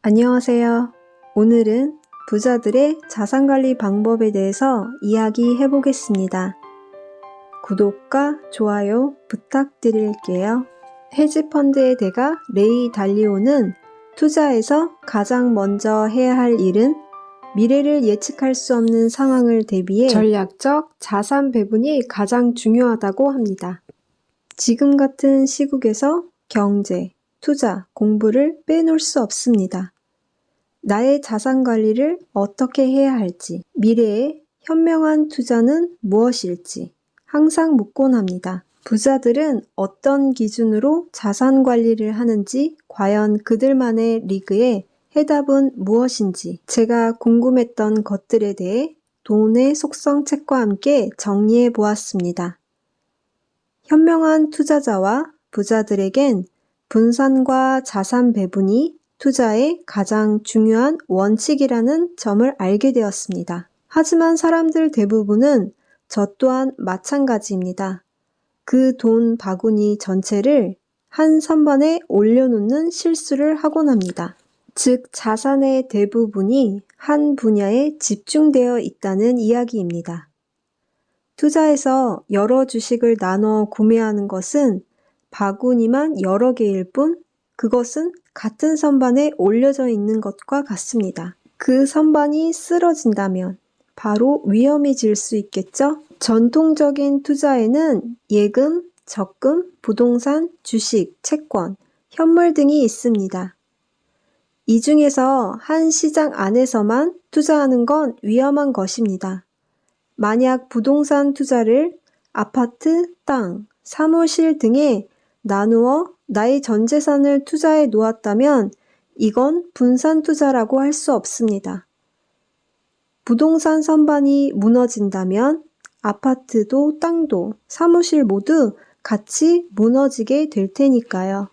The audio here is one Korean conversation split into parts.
안녕하세요. 오늘은 부자들의 자산관리 방법에 대해서 이야기해 보겠습니다. 구독과 좋아요 부탁드릴게요. 헤지펀드의 대가 레이 달리오는 투자에서 가장 먼저 해야 할 일은 미래를 예측할 수 없는 상황을 대비해 전략적 자산 배분이 가장 중요하다고 합니다. 지금 같은 시국에서 경제, 투자, 공부를 빼놓을 수 없습니다. 나의 자산 관리를 어떻게 해야 할지, 미래의 현명한 투자는 무엇일지 항상 묻곤 합니다. 부자들은 어떤 기준으로 자산 관리를 하는지, 과연 그들만의 리그에 해답은 무엇인지 제가 궁금했던 것들에 대해 돈의 속성 책과 함께 정리해 보았습니다. 현명한 투자자와 부자들에겐 분산과 자산 배분이 투자의 가장 중요한 원칙이라는 점을 알게 되었습니다. 하지만 사람들 대부분은 저 또한 마찬가지입니다. 그 돈 바구니 전체를 한 선반에 올려놓는 실수를 하곤 합니다. 즉, 자산의 대부분이 한 분야에 집중되어 있다는 이야기입니다. 투자에서 여러 주식을 나눠 구매하는 것은 바구니만 여러 개일 뿐 그것은 같은 선반에 올려져 있는 것과 같습니다. 그 선반이 쓰러진다면 바로 위험해질 수 있겠죠? 전통적인 투자에는 예금, 적금, 부동산, 주식, 채권, 현물 등이 있습니다. 이 중에서 한 시장 안에서만 투자하는 건 위험한 것입니다. 만약 부동산 투자를 아파트, 땅, 사무실 등에 나누어 나의 전 재산을 투자해 놓았다면 이건 분산 투자라고 할 수 없습니다. 부동산 선반이 무너진다면 아파트도 땅도 사무실 모두 같이 무너지게 될 테니까요.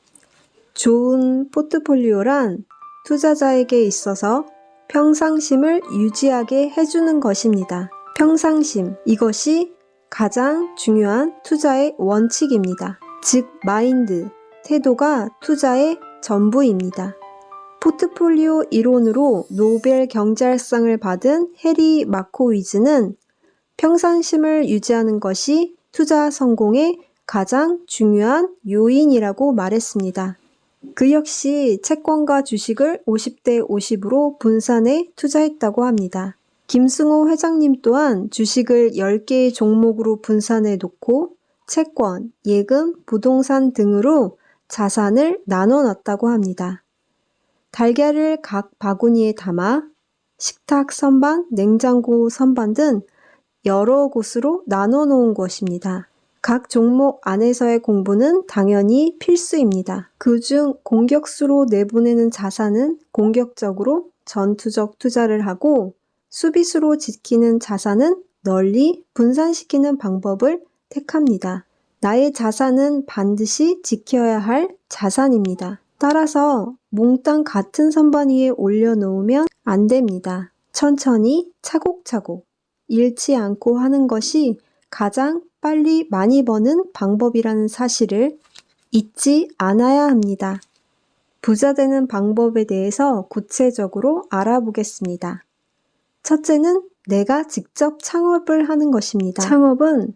좋은 포트폴리오란 투자자에게 있어서 평상심을 유지하게 해주는 것입니다. 평상심, 이것이 가장 중요한 투자의 원칙입니다. 즉, 마인드, 태도가 투자의 전부입니다. 포트폴리오 이론으로 노벨 경제학상을 받은 해리 마코위즈는 평상심을 유지하는 것이 투자 성공의 가장 중요한 요인이라고 말했습니다. 그 역시 채권과 주식을 50대 50으로 분산해 투자했다고 합니다. 김승호 회장님 또한 주식을 10개의 종목으로 분산해 놓고 채권, 예금, 부동산 등으로 자산을 나눠 놨다고 합니다. 달걀을 각 바구니에 담아 식탁 선반, 냉장고 선반 등 여러 곳으로 나눠 놓은 것입니다. 각 종목 안에서의 공부는 당연히 필수입니다. 그중 공격수로 내보내는 자산은 공격적으로 전투적 투자를 하고 수비수로 지키는 자산은 널리 분산시키는 방법을 택합니다. 나의 자산은 반드시 지켜야 할 자산입니다. 따라서 몽땅 같은 선반 위에 올려놓으면 안 됩니다. 천천히 차곡차곡 잃지 않고 하는 것이 가장 빨리 많이 버는 방법이라는 사실을 잊지 않아야 합니다. 부자 되는 방법에 대해서 구체적으로 알아보겠습니다. 첫째는 내가 직접 창업을 하는 것입니다. 창업은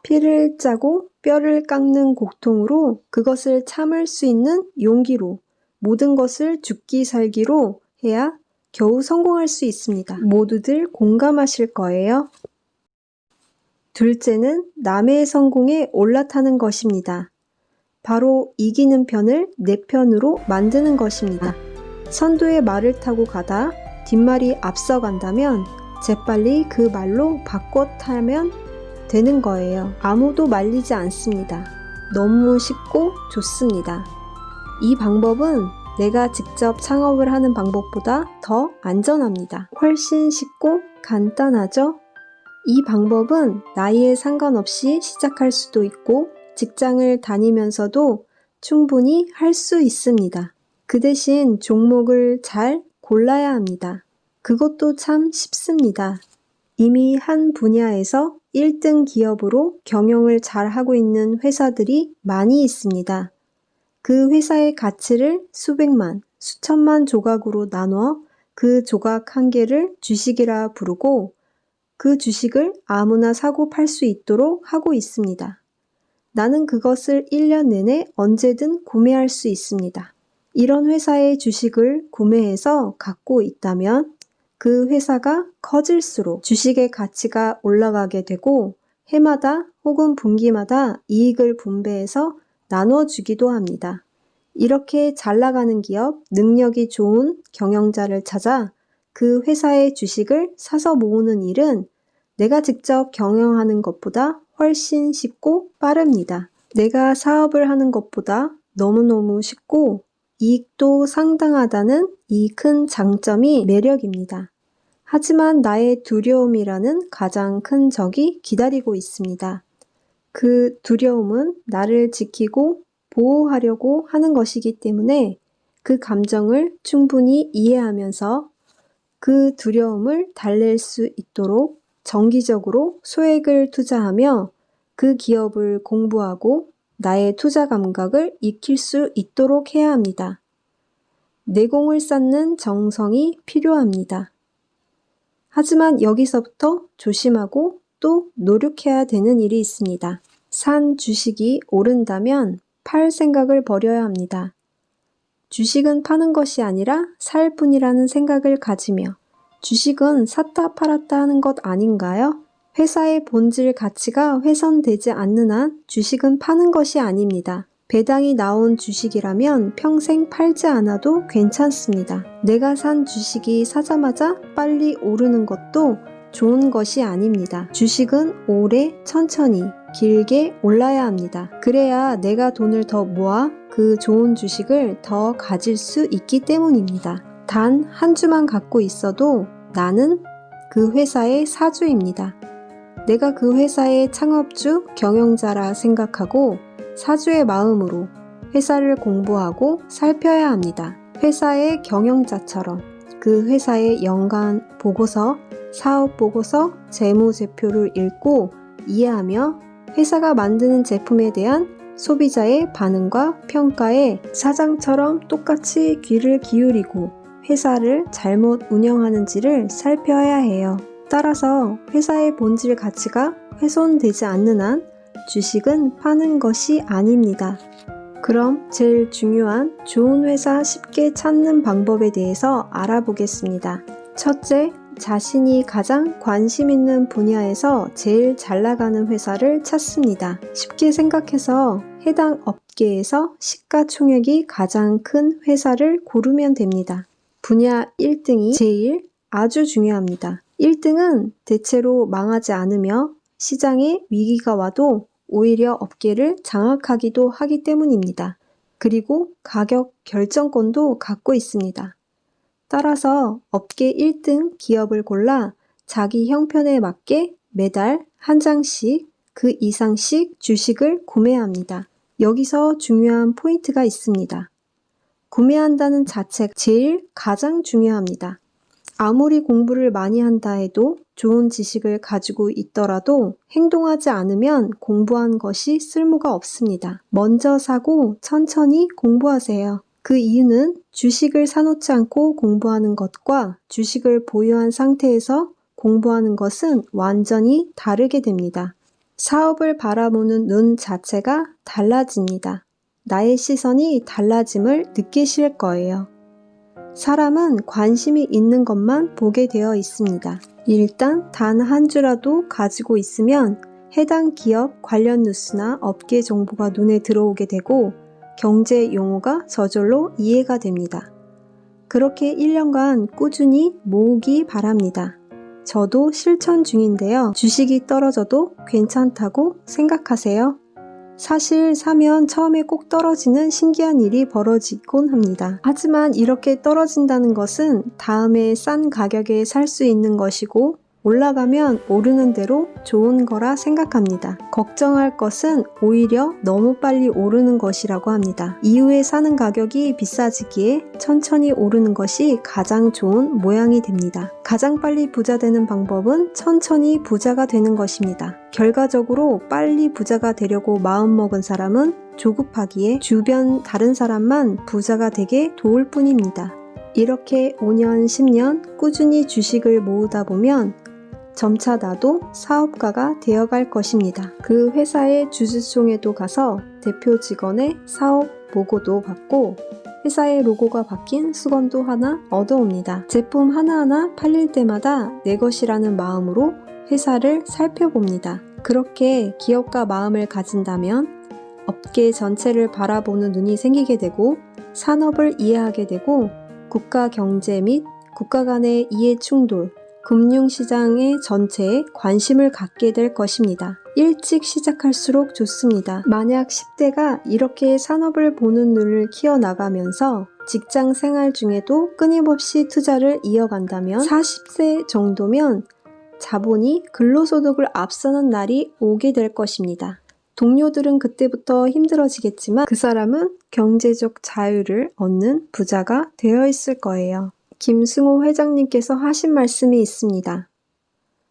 피를 짜고 뼈를 깎는 고통으로 그것을 참을 수 있는 용기로 모든 것을 죽기 살기로 해야 겨우 성공할 수 있습니다. 모두들 공감하실 거예요. 둘째는 남의 성공에 올라타는 것입니다. 바로 이기는 편을 내 편으로 만드는 것입니다. 선두의 말을 타고 가다 뒷말이 앞서간다면 재빨리 그 말로 바꿔 타면 되는 거예요. 아무도 말리지 않습니다. 너무 쉽고 좋습니다. 이 방법은 내가 직접 창업을 하는 방법보다 더 안전합니다. 훨씬 쉽고 간단하죠? 이 방법은 나이에 상관없이 시작할 수도 있고 직장을 다니면서도 충분히 할 수 있습니다. 그 대신 종목을 잘 골라야 합니다. 그것도 참 쉽습니다. 이미 한 분야에서 1등 기업으로 경영을 잘 하고 있는 회사들이 많이 있습니다. 그 회사의 가치를 수백만, 수천만 조각으로 나눠 그 조각 한 개를 주식이라 부르고 그 주식을 아무나 사고 팔 수 있도록 하고 있습니다. 나는 그것을 1년 내내 언제든 구매할 수 있습니다. 이런 회사의 주식을 구매해서 갖고 있다면 그 회사가 커질수록 주식의 가치가 올라가게 되고 해마다 혹은 분기마다 이익을 분배해서 나눠주기도 합니다. 이렇게 잘 나가는 기업, 능력이 좋은 경영자를 찾아 그 회사의 주식을 사서 모으는 일은 내가 직접 경영하는 것보다 훨씬 쉽고 빠릅니다. 내가 사업을 하는 것보다 너무너무 쉽고 이익도 상당하다는 이 큰 장점이 매력입니다. 하지만 나의 두려움이라는 가장 큰 적이 기다리고 있습니다. 그 두려움은 나를 지키고 보호하려고 하는 것이기 때문에 그 감정을 충분히 이해하면서 그 두려움을 달랠 수 있도록 정기적으로 소액을 투자하며 그 기업을 공부하고 나의 투자 감각을 익힐 수 있도록 해야 합니다. 내공을 쌓는 정성이 필요합니다. 하지만 여기서부터 조심하고 또 노력해야 되는 일이 있습니다. 산 주식이 오른다면 팔 생각을 버려야 합니다. 주식은 파는 것이 아니라 살 뿐이라는 생각을 가지며 주식은 샀다 팔았다 하는 것 아닌가요? 회사의 본질 가치가 훼손되지 않는 한 주식은 파는 것이 아닙니다. 배당이 나온 주식이라면 평생 팔지 않아도 괜찮습니다. 내가 산 주식이 사자마자 빨리 오르는 것도 좋은 것이 아닙니다. 주식은 오래 천천히 길게 올라야 합니다. 그래야 내가 돈을 더 모아 그 좋은 주식을 더 가질 수 있기 때문입니다. 단 한 주만 갖고 있어도 나는 그 회사의 사주입니다. 내가 그 회사의 창업주, 경영자라 생각하고 사주의 마음으로 회사를 공부하고 살펴야 합니다. 회사의 경영자처럼 그 회사의 연간 보고서, 사업 보고서, 재무제표를 읽고 이해하며 회사가 만드는 제품에 대한 소비자의 반응과 평가에 사장처럼 똑같이 귀를 기울이고 회사를 잘못 운영하는지를 살펴야 해요. 따라서 회사의 본질 가치가 훼손되지 않는 한 주식은 파는 것이 아닙니다. 그럼 제일 중요한 좋은 회사 쉽게 찾는 방법에 대해서 알아보겠습니다. 첫째, 자신이 가장 관심 있는 분야에서 제일 잘 나가는 회사를 찾습니다. 쉽게 생각해서 해당 업계에서 시가총액이 가장 큰 회사를 고르면 됩니다. 분야 1등이 제일 아주 중요합니다. 1등은 대체로 망하지 않으며 시장에 위기가 와도 오히려 업계를 장악하기도 하기 때문입니다. 그리고 가격 결정권도 갖고 있습니다. 따라서 업계 1등 기업을 골라 자기 형편에 맞게 매달 한 장씩 그 이상씩 주식을 구매합니다. 여기서 중요한 포인트가 있습니다. 구매한다는 자체가 제일 가장 중요합니다. 아무리 공부를 많이 한다 해도 좋은 지식을 가지고 있더라도 행동하지 않으면 공부한 것이 쓸모가 없습니다. 먼저 사고 천천히 공부하세요. 그 이유는 주식을 사놓지 않고 공부하는 것과 주식을 보유한 상태에서 공부하는 것은 완전히 다르게 됩니다. 사업을 바라보는 눈 자체가 달라집니다. 나의 시선이 달라짐을 느끼실 거예요. 사람은 관심이 있는 것만 보게 되어 있습니다. 일단 단 한 주라도 가지고 있으면 해당 기업 관련 뉴스나 업계 정보가 눈에 들어오게 되고 경제 용어가 저절로 이해가 됩니다. 그렇게 1년간 꾸준히 모으기 바랍니다. 저도 실천 중인데요. 주식이 떨어져도 괜찮다고 생각하세요? 사실 사면 처음에 꼭 떨어지는 신기한 일이 벌어지곤 합니다. 하지만 이렇게 떨어진다는 것은 다음에 싼 가격에 살 수 있는 것이고 올라가면 오르는 대로 좋은 거라 생각합니다. 걱정할 것은 오히려 너무 빨리 오르는 것이라고 합니다. 이후에 사는 가격이 비싸지기에 천천히 오르는 것이 가장 좋은 모양이 됩니다. 가장 빨리 부자 되는 방법은 천천히 부자가 되는 것입니다. 결과적으로 빨리 부자가 되려고 마음먹은 사람은 조급하기에 주변 다른 사람만 부자가 되게 도울 뿐입니다. 이렇게 5년, 10년 꾸준히 주식을 모으다 보면 점차 나도 사업가가 되어갈 것입니다. 그 회사의 주주총회도 가서 대표 직원의 사업 보고도 받고 회사의 로고가 박힌 수건도 하나 얻어옵니다. 제품 하나하나 팔릴 때마다 내 것이라는 마음으로 회사를 살펴봅니다. 그렇게 기업가 마음을 가진다면 업계 전체를 바라보는 눈이 생기게 되고 산업을 이해하게 되고 국가 경제 및 국가 간의 이해 충돌, 금융시장의 전체에 관심을 갖게 될 것입니다. 일찍 시작할수록 좋습니다. 만약 10대가 이렇게 산업을 보는 눈을 키워나가면서 직장 생활 중에도 끊임없이 투자를 이어간다면 40세 정도면 자본이 근로소득을 앞서는 날이 오게 될 것입니다. 동료들은 그때부터 힘들어지겠지만 그 사람은 경제적 자유를 얻는 부자가 되어 있을 거예요. 김승호 회장님께서 하신 말씀이 있습니다.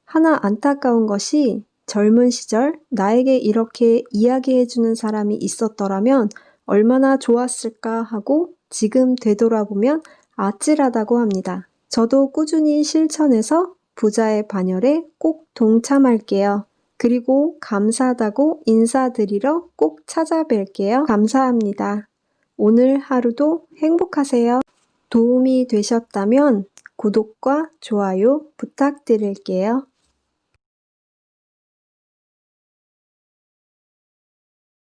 하나 안타까운 것이 젊은 시절 나에게 이렇게 이야기해주는 사람이 있었더라면 얼마나 좋았을까 하고 지금 되돌아보면 아찔하다고 합니다. 저도 꾸준히 실천해서 부자의 반열에 꼭 동참할게요. 그리고 감사하다고 인사드리러 꼭 찾아뵐게요. 감사합니다. 오늘 하루도 행복하세요. 도움이 되셨다면 구독과 좋아요 부탁드릴게요.